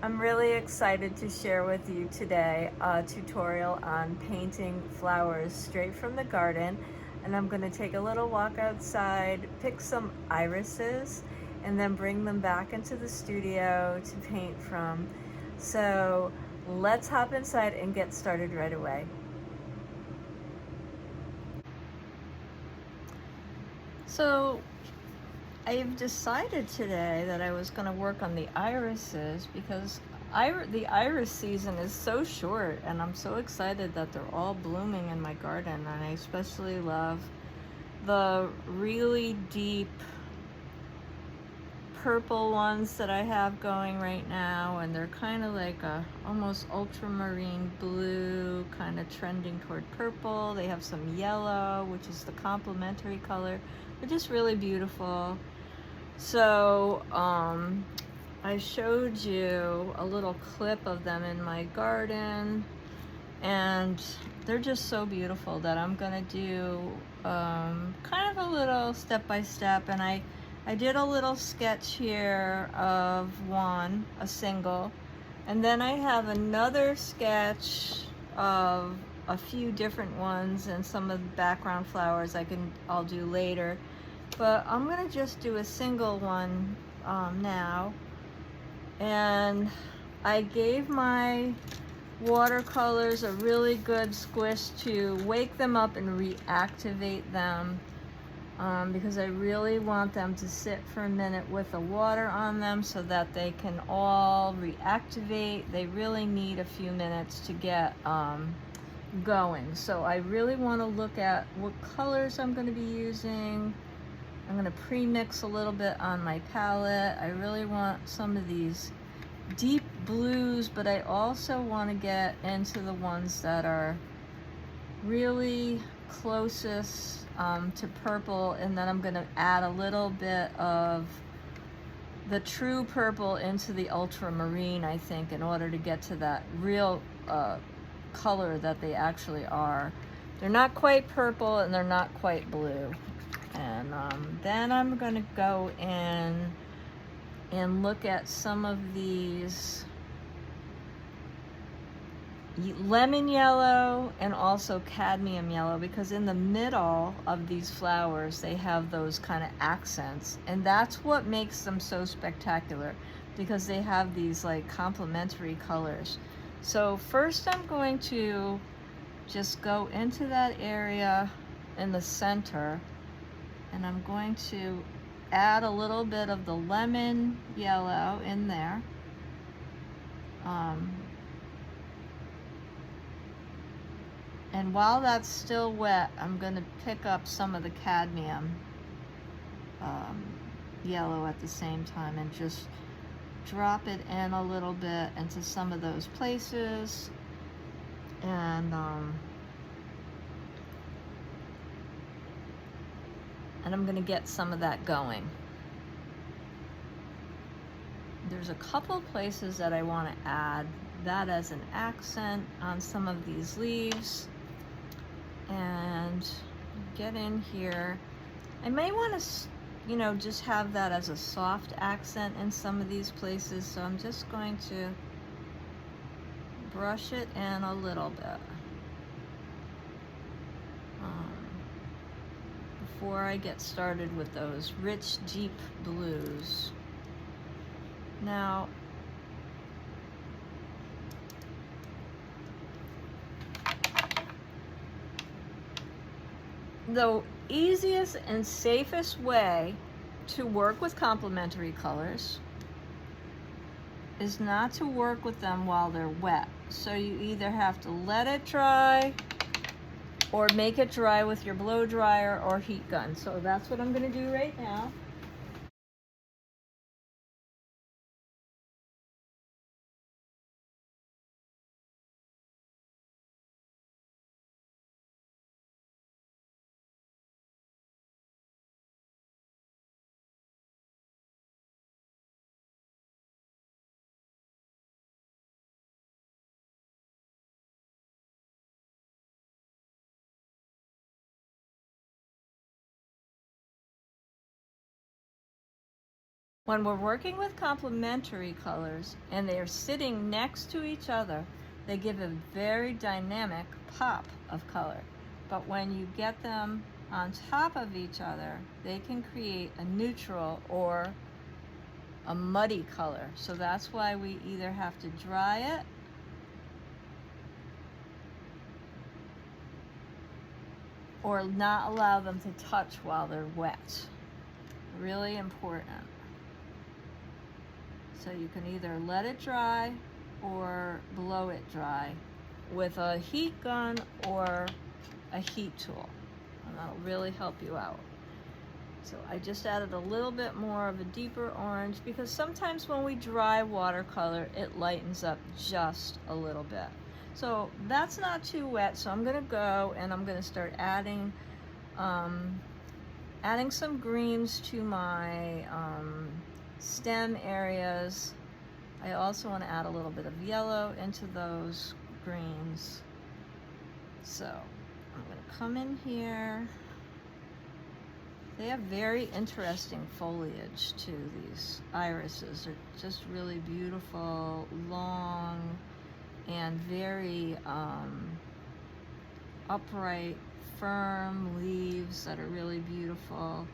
I'm really excited to share with you today a tutorial on painting flowers straight from the garden. And I'm going to take a little walk outside, pick some irises, and then bring them back into the studio to paint from. So let's hop inside and get started right away. So I've decided today that I was going to work on the irises because the iris season is so short, and I'm so excited that they're all blooming in my garden. And I especially love the really deep purple ones that I have going right now, and they're kind of like a almost ultramarine blue, kind of trending toward purple. They have some yellow, which is the complementary color. They're just really beautiful. So I showed you a little clip of them in my garden, and they're just so beautiful that I'm gonna do kind of a little step-by-step. And I did a little sketch here of one, a single, and then I have another sketch of a few different ones and some of the background flowers I'll do later. But I'm gonna just do a single one now. And I gave my watercolors a really good squish to wake them up and reactivate them, because I really want them to sit for a minute with the water on them so that they can all reactivate. They really need a few minutes to get going. So I really want to look at what colors I'm going to be using. I'm going to pre-mix a little bit on my palette. I really want some of these deep blues, but I also want to get into the ones that are really closest to purple, and then I'm going to add a little bit of the true purple into the ultramarine, I think, in order to get to that real color that they actually are. They're not quite purple and they're not quite blue. And then I'm going to go in and look at some of these lemon yellow and also cadmium yellow, because in the middle of these flowers they have those kind of accents, and that's what makes them so spectacular, because they have these like complementary colors. So first I'm going to just go into that area in the center, and I'm going to add a little bit of the lemon yellow in there. And while that's still wet, I'm going to pick up some of the cadmium yellow at the same time and just drop it in a little bit into some of those places. And I'm going to get some of that going. There's a couple places that I want to add that as an accent on some of these leaves. And get in here. I may want to, just have that as a soft accent in some of these places. So I'm just going to brush it in a little bit before I get started with those rich, deep blues. Now, the easiest and safest way to work with complementary colors is not to work with them while they're wet. So you either have to let it dry or make it dry with your blow dryer or heat gun. So that's what I'm going to do right now. When we're working with complementary colors and they are sitting next to each other, they give a very dynamic pop of color. But when you get them on top of each other, they can create a neutral or a muddy color. So that's why we either have to dry it or not allow them to touch while they're wet. Really important. So you can either let it dry or blow it dry with a heat gun or a heat tool, and that'll really help you out. So I just added a little bit more of a deeper orange because sometimes when we dry watercolor, it lightens up just a little bit. So that's not too wet, so I'm gonna go and I'm gonna start adding some greens to my stem areas. I also want to add a little bit of yellow into those greens. So I'm going to come in here. They have very interesting foliage too, these irises. They're just really beautiful, long, and very upright, firm leaves that are really beautiful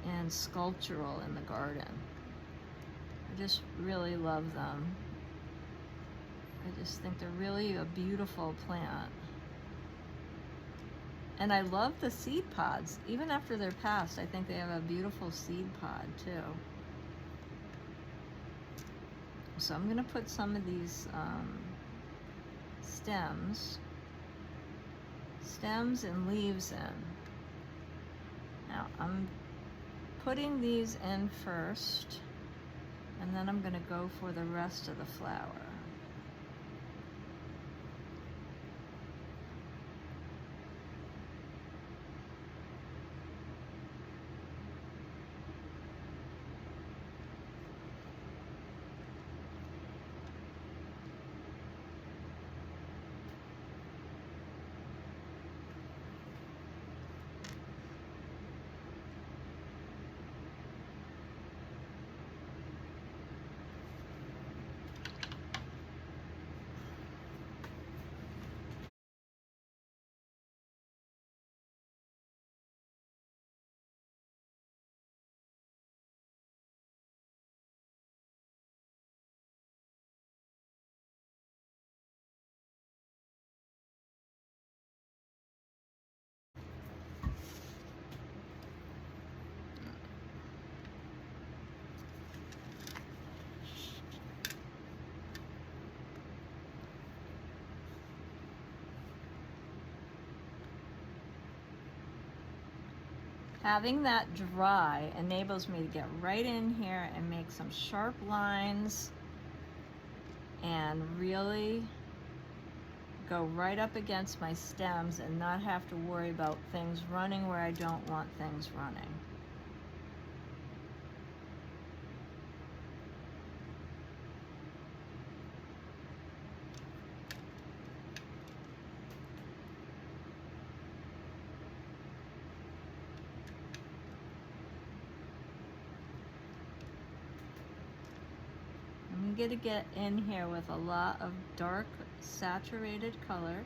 and sculptural in the garden. I just really love them. I just think they're really a beautiful plant. And I love the seed pods. Even after they're passed, I think they have a beautiful seed pod too. So I'm gonna put some of these stems and leaves in. Now I'm putting these in first, and then I'm gonna go for the rest of the flower. Having that dry enables me to get right in here and make some sharp lines and really go right up against my stems and not have to worry about things running where I don't want things running. I'm going to get in here with a lot of dark saturated color.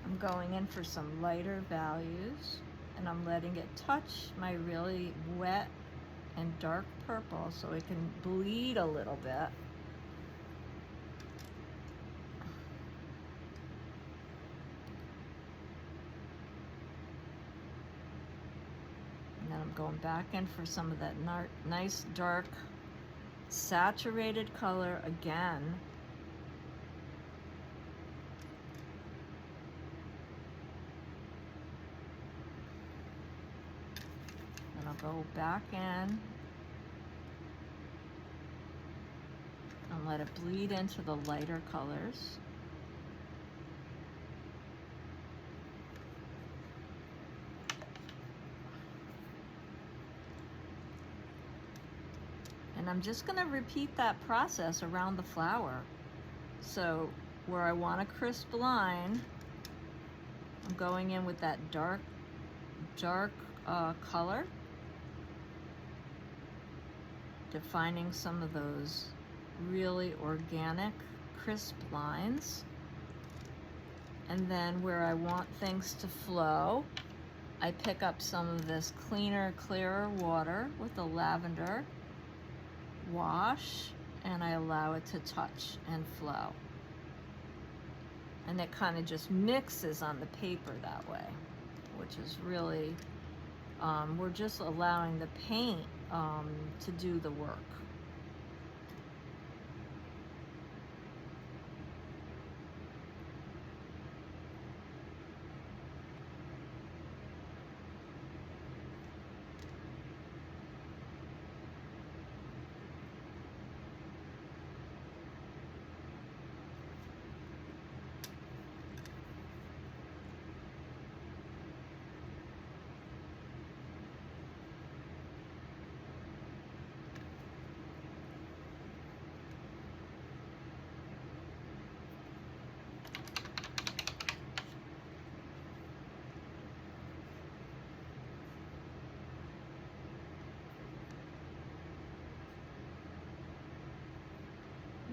I'm going in for some lighter values, and I'm letting it touch my really wet and dark purple so it can bleed a little bit. I'm going back in for some of that nice dark saturated color again. And I'll go back in and let it bleed into the lighter colors. And I'm just going to repeat that process around the flower. So where I want a crisp line, I'm going in with that dark color, defining some of those really organic, crisp lines. And then where I want things to flow, I pick up some of this cleaner, clearer water with the lavender wash, and I allow it to touch and flow. And it kind of just mixes on the paper that way, which is really, we're just allowing the paint to do the work.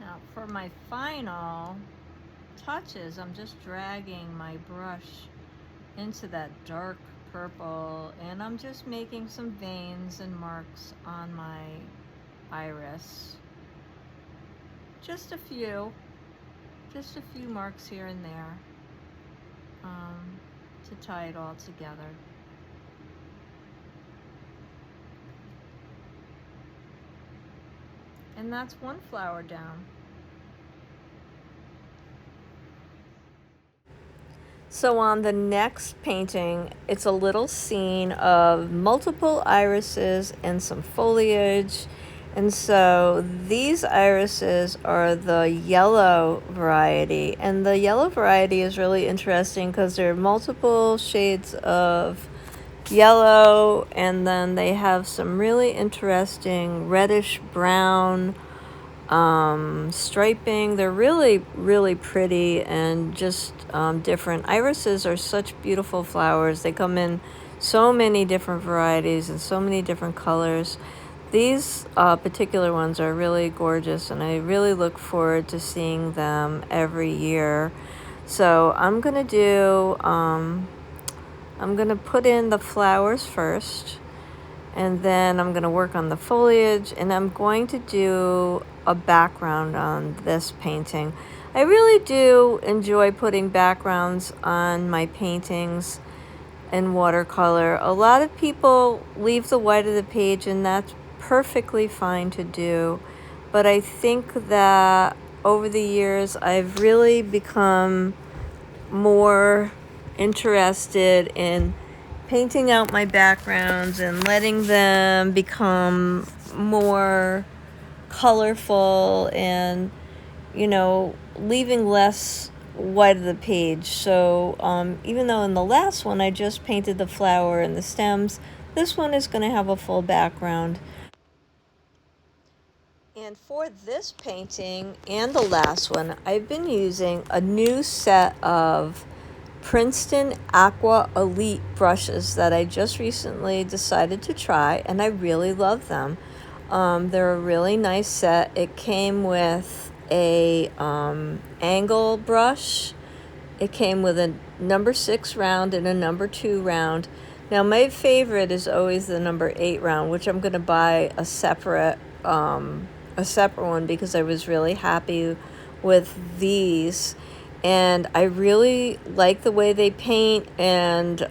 Now for my final touches, I'm just dragging my brush into that dark purple, and I'm just making some veins and marks on my iris. Just a few marks here and there to tie it all together. And that's one flower down. So on the next painting, it's a little scene of multiple irises and some foliage. And so these irises are the yellow variety. And the yellow variety is really interesting because there are multiple shades of yellow, and then they have some really interesting reddish brown striping. They're really pretty and just different. Irises are such beautiful flowers. They come in so many different varieties and so many different colors. These particular ones are really gorgeous, and I really look forward to seeing them every year. So I'm gonna put in the flowers first, and then I'm going to work on the foliage, and I'm going to do a background on this painting. I really do enjoy putting backgrounds on my paintings in watercolor. A lot of people leave the white of the page, and that's perfectly fine to do. But I think that over the years, I've really become more interested in painting out my backgrounds and letting them become more colorful and, leaving less white of the page. So even though in the last one I just painted the flower and the stems, this one is going to have a full background. And for this painting and the last one, I've been using a new set of Princeton Aqua Elite brushes that I just recently decided to try, and I really love them. They're a really nice set. It came with a angle brush. It came with a number 6 round and a number 2 round. Now my favorite is always the number 8 round, which I'm going to buy a separate one because I was really happy with these. And I really like the way they paint, and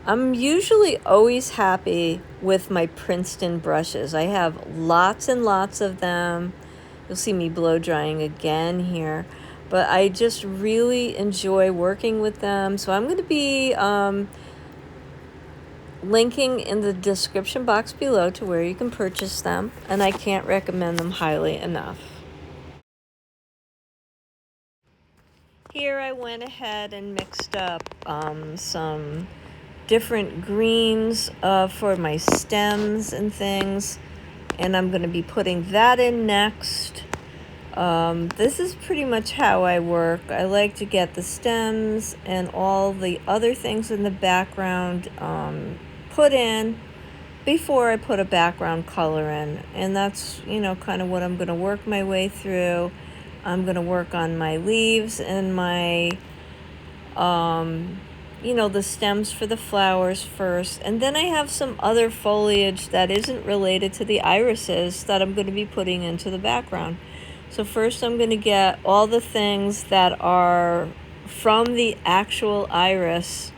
I'm usually always happy with my Princeton brushes. I have lots and lots of them. You'll see me blow drying again here. But I just really enjoy working with them. So I'm going to be linking in the description box below to where you can purchase them. And I can't recommend them highly enough. Here I went ahead and mixed up some different greens for my stems and things, and I'm going to be putting that in next. This is pretty much how I work. I like to get the stems and all the other things in the background put in before I put a background color in, and that's, you know, kind of what I'm going to work my way through. I'm going to work on my leaves and my you know, the stems for the flowers first, and then I have some other foliage that isn't related to the irises that I'm going to be putting into the background. So first I'm going to get all the things that are from the actual iris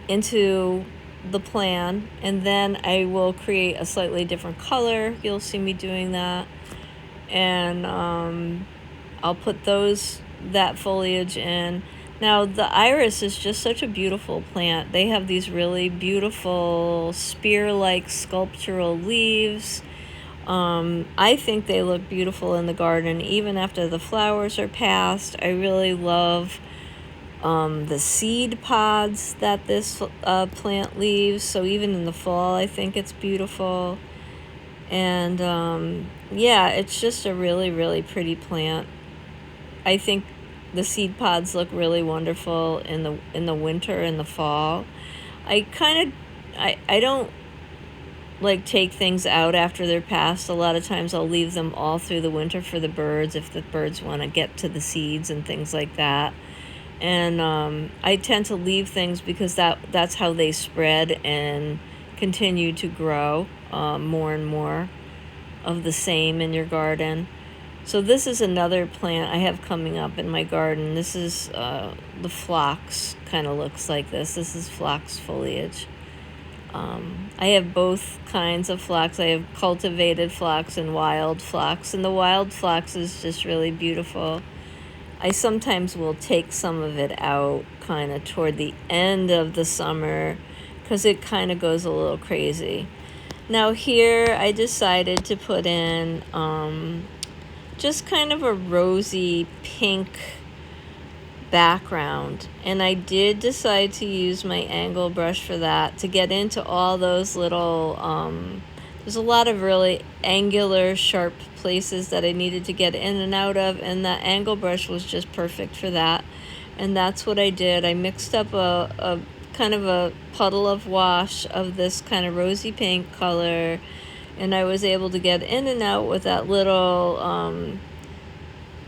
into the plan, and then I will create a slightly different color. You'll see me doing that, and I'll put that foliage in. Now the iris is just such a beautiful plant. They have these really beautiful spear-like sculptural leaves. I think they look beautiful in the garden even after the flowers are past. I really love the seed pods that this plant leaves, so even in the fall I think it's beautiful. And yeah, it's just a really, really pretty plant. I think the seed pods look really wonderful in the winter and the fall. I don't like take things out after they're past. A lot of times I'll leave them all through the winter for the birds, if the birds want to get to the seeds and things like that. And I tend to leave things because that's how they spread and continue to grow more and more of the same in your garden. So this is another plant I have coming up in my garden. This is the phlox, kind of looks like this. This is phlox foliage. I have both kinds of phlox. I have cultivated phlox and wild phlox, and the wild phlox is just really beautiful. I sometimes will take some of it out kind of toward the end of the summer because it kind of goes a little crazy. Now here I decided to put in just kind of a rosy pink background, and I did decide to use my angle brush for that to get into all those little there's a lot of really angular sharp places that I needed to get in and out of, and that angle brush was just perfect for that. And that's what I did. I mixed up a kind of a puddle of wash of this kind of rosy pink color, and I was able to get in and out with that little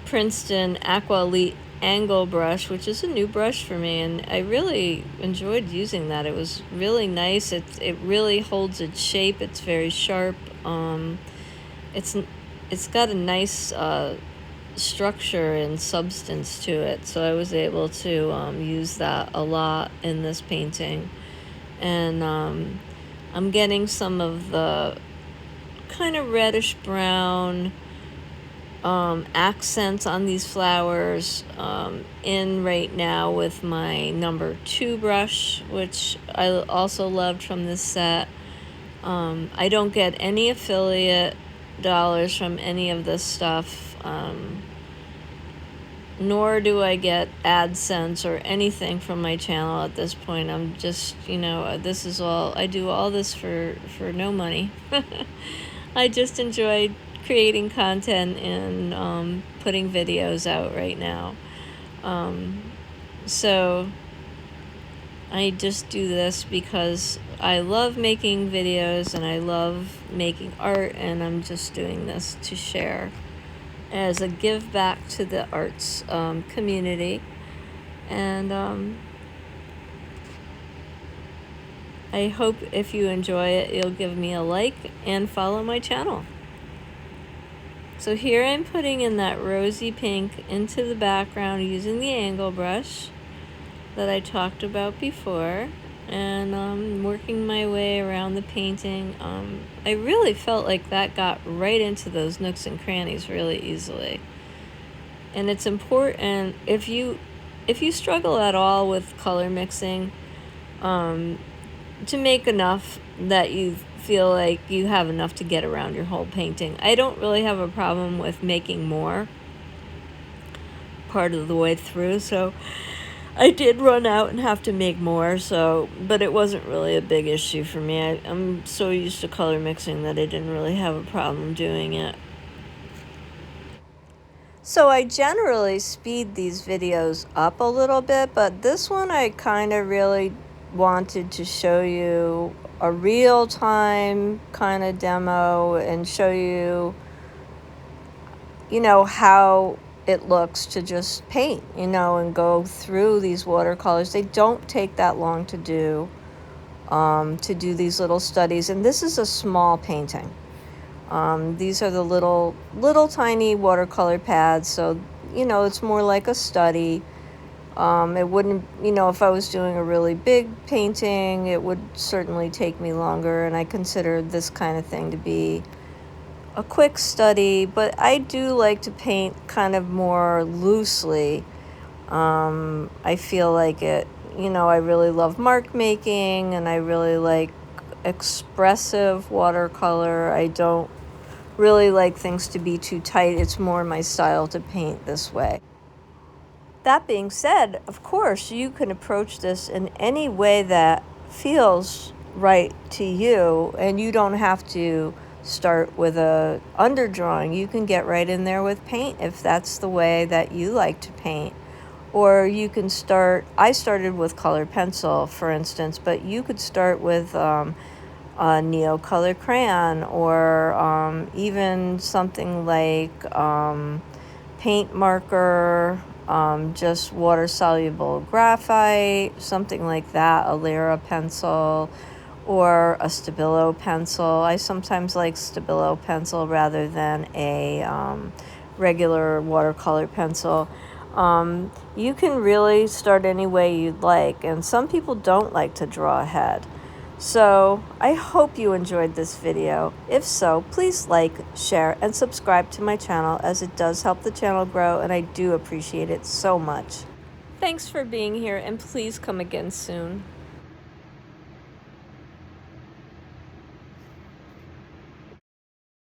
Princeton Aqua Elite angle brush, which is a new brush for me, and I really enjoyed using that. It was really nice. It really holds its shape. It's very sharp. It's got a nice structure and substance to it, so I was able to use that a lot in this painting. And I'm getting some of the kind of reddish brown accents on these flowers in right now with my number 2 brush, which I also loved from this set. I don't get any affiliate dollars from any of this stuff, nor do I get AdSense or anything from my channel at this point. I'm just, you know, this is all, I do all this for no money. I just enjoy creating content and putting videos out right now. So I just do this because I love making videos and I love making art, and I'm just doing this to share as a give back to the arts community. And I hope if you enjoy it, you'll give me a like and follow my channel. So here I'm putting in that rosy pink into the background using the angle brush that I talked about before. and working my way around the painting. I really felt like that got right into those nooks and crannies really easily. And it's important if you struggle at all with color mixing, to make enough that you feel like you have enough to get around your whole painting. I don't really have a problem with making more part of the way through, so I did run out and have to make more, but it wasn't really a big issue for me. I'm so used to color mixing that I didn't really have a problem doing it. So I generally speed these videos up a little bit, but this one I kind of really wanted to show you a real-time kind of demo and show you, how it looks to just paint, and go through these watercolors. They don't take that long to do these little studies. And this is a small painting. These are the little tiny watercolor pads, so it's more like a study. It wouldn't, if I was doing a really big painting, it would certainly take me longer, and I consider this kind of thing to be a quick study. But I do like to paint kind of more loosely. I feel like it, I really love mark making, and I really like expressive watercolor. I don't really like things to be too tight. It's more my style to paint this way. That being said, of course, you can approach this in any way that feels right to you, and you don't have to start with a underdrawing. You can get right in there with paint if that's the way that you like to paint. Or you can I started with colored pencil, for instance, but you could start with a Neocolor crayon, or even something like paint marker, just water-soluble graphite, something like that, a Lyra pencil, or a Stabilo pencil. I sometimes like Stabilo pencil rather than a regular watercolor pencil. You can really start any way you'd like, and some people don't like to draw ahead. So I hope you enjoyed this video. If so, please like, share, and subscribe to my channel, as it does help the channel grow, and I do appreciate it so much. Thanks for being here, and please come again soon.